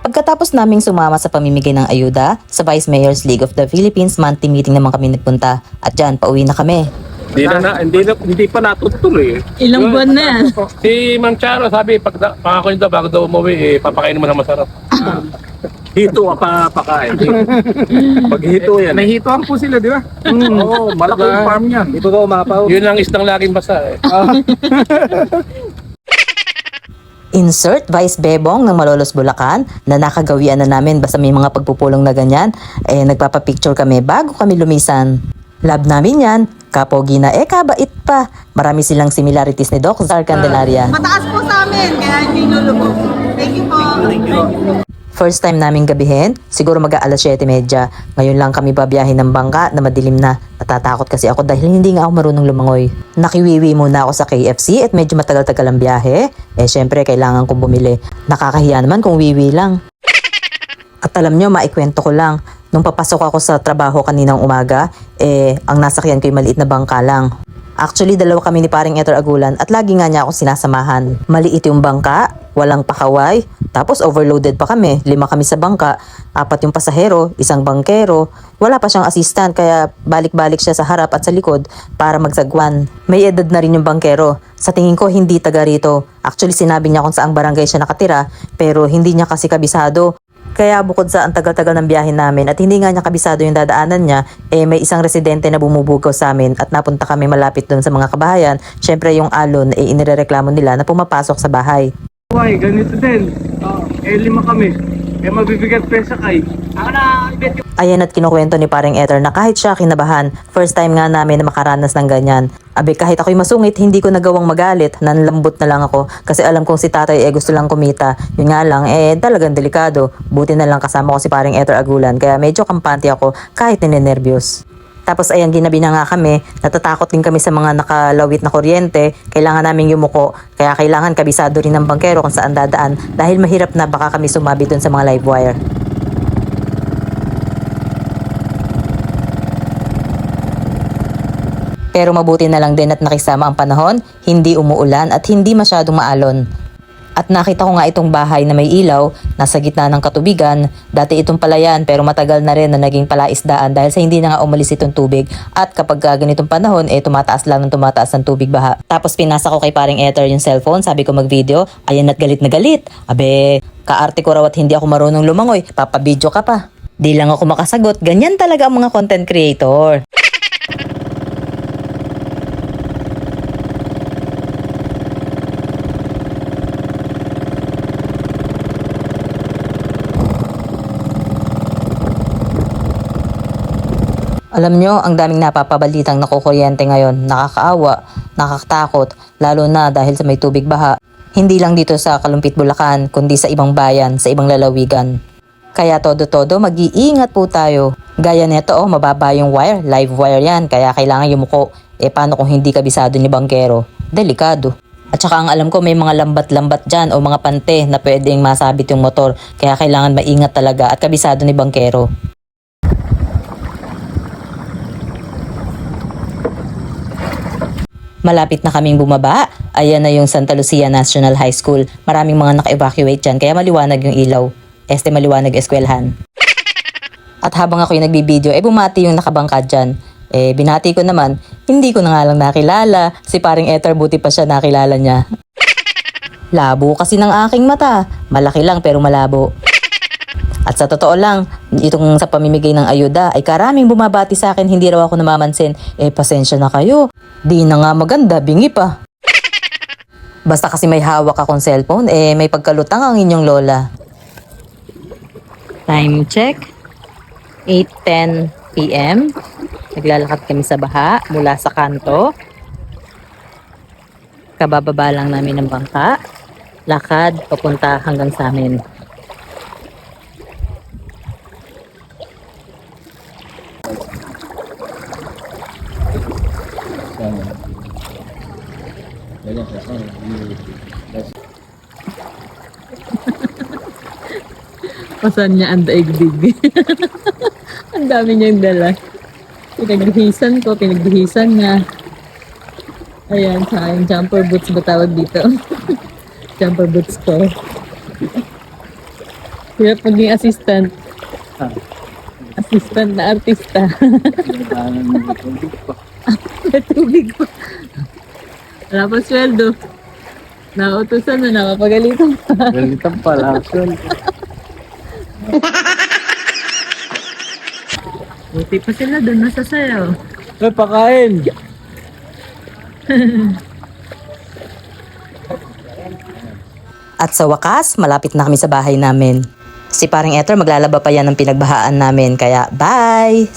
Pagkatapos naming sumama sa pamimigay ng ayuda, sa Vice Mayor's League of the Philippines monthly meeting naman kami nagpunta. At dyan, pauwi na kami. Hindi pa natutuloy. Ilang buwan na yan? Si Ma'am Charo sabi, pangako nito bago daw umuwi, papakain mo ng masarap. Hito ka pakain. Pag hito yan. May hitoan po sila, di ba? Oo, malaking farm yan. Di ba ba umapaw? Yun ang isdang laging basa eh. Insert Vice Bebong ng Malolos, Bulacan na nakagawian na namin basta may mga pagpupulong na ganyan. Nagpapapicture kami bago kami lumisan. Love namin yan. Kapogi na kabait pa. Marami silang similarities ni Doc Zar Candelaria. Mataas po sa amin, kaya hindi nulubog. Thank you po. Thank you. First time namin gabihin, siguro mag-aalas 7:30. Ngayon lang kami babiyahin ng bangka na madilim na. Natatakot kasi ako dahil hindi nga ako marunong lumangoy. Nakiwiwi muna ako sa KFC at medyo matagal-tagal ang biyahe. Syempre kailangan kong bumili. Nakakahiya naman kung wiwi lang. At alam nyo, maikwento ko lang. Nung papasok ako sa trabaho kaninang umaga, ang nasakyan ko yung maliit na bangka lang. Actually, dalawa kami ni paring Etor Agulan at lagi nga niya ako sinasamahan. Maliit yung bangka, walang pakaway, tapos overloaded pa kami. 5 kami sa bangka, 4 yung pasahero, 1 bangkero. Wala pa siyang assistant kaya balik-balik siya sa harap at sa likod para magsagwan. May edad na rin yung bangkero. Sa tingin ko, hindi taga rito. Actually, sinabi niya kung saang barangay siya nakatira, pero hindi niya kasi kabisado. Kaya bukod sa ang tagal-tagal ng biyahe namin at hindi nga niya kabisado yung dadaanan niya, may isang residente na bumubugaw sa amin at napunta kami malapit doon sa mga kabahayan. Syempre yung alon, inirereklamo nila na pumapasok sa bahay. Why, ganito din. 5 kami. Mabibigat pa sa kay. Ako na, ibet yung... Ayan at kinukwento ni paring Eter na kahit siya kinabahan, first time nga namin na makaranas ng ganyan. Abi kahit ako'y masungit, hindi ko nagawang magalit, nanlambot na lang ako kasi alam kong si tatay gusto lang kumita. Yun nga lang, talagang delikado. Buti na lang kasama ko si paring Eter Agulan kaya medyo kampante ako kahit ninenervyos. Tapos ayan, ginabi na nga kami, natatakot din kami sa mga nakalawit na kuryente, kailangan namin yumuko, kaya kailangan kabisado rin ng bangkero kung saan dadaan dahil mahirap na baka kami sumabi dun sa mga live wire. Pero mabuti na lang din at nakisama ang panahon, hindi umuulan at hindi masyadong maalon. At nakita ko nga itong bahay na may ilaw, nasa gitna ng katubigan. Dati itong palayan pero matagal na rin na naging palaisdaan dahil sa hindi na nga umalis itong tubig. At kapag ganitong panahon, tumataas lang ng tumataas ng tubig baha. Tapos pinasa ko kay paring Eter yung cellphone, sabi ko mag-video. Ayan at galit na galit. Abe, kaarte ko raw at hindi ako marunong lumangoy, papabidyo ka pa. Di lang ako makasagot, ganyan talaga ang mga content creator. Alam nyo, ang daming napapabalitang nakukuryente ngayon. Nakakaawa, nakakatakot, lalo na dahil sa may tubig baha. Hindi lang dito sa Kalumpit, Bulacan, kundi sa ibang bayan, sa ibang lalawigan. Kaya todo-todo, mag-iingat po tayo. Gaya nito, mababa yung wire, live wire yan, kaya kailangan yumuko. Paano kung hindi kabisado ni bangkero? Delikado. At saka ang alam ko, may mga lambat-lambat dyan o mga pante na pwedeng masabit yung motor. Kaya kailangan maingat talaga at kabisado ni bangkero. Malapit na kaming bumaba. Ayan na yung Santa Lucia National High School. Maraming mga naka-evacuate dyan kaya maliwanag yung ilaw. Maliwanag yung eskwelahan. At habang ako'y nagbibideo, bumati yung nakabangka dyan. Binati ko naman, hindi ko na nga lang nakilala. Si paring Eter, buti pa siya nakilala niya. Labo kasi ng aking mata. Malaki lang pero malabo. At sa totoo lang, itong sa pamimigay ng ayuda ay karaming bumabati sa akin, hindi raw ako namamansin. Pasensya na kayo. Di na nga maganda, bingi pa. Basta kasi may hawak akong cellphone, may pagkalutang ang inyong lola. Time check. 8:10 PM. Naglalakad kami sa baha mula sa kanto. Kabababa lang namin ng bangka. Lakad papunta hanggang sa amin. Pasan niya ang daigdig. Ang dami niyang dala. Pinagbihisan ko, pinagbihisan niya. Ayan, sa aking jumper boots ba tawag dito? Jumper boots ko. Hirap maging assistant. Assistant na artista. May tubig pa. Wala pa sweldo. Nautusan na, nakapagalitan pa. Galitan pala. Buti pa sila doon, nasa sayo. Ay, pakain. At sa wakas, malapit na kami sa bahay namin. Si paring Etor maglalaba pa yan ng pinagbahaan namin, kaya bye!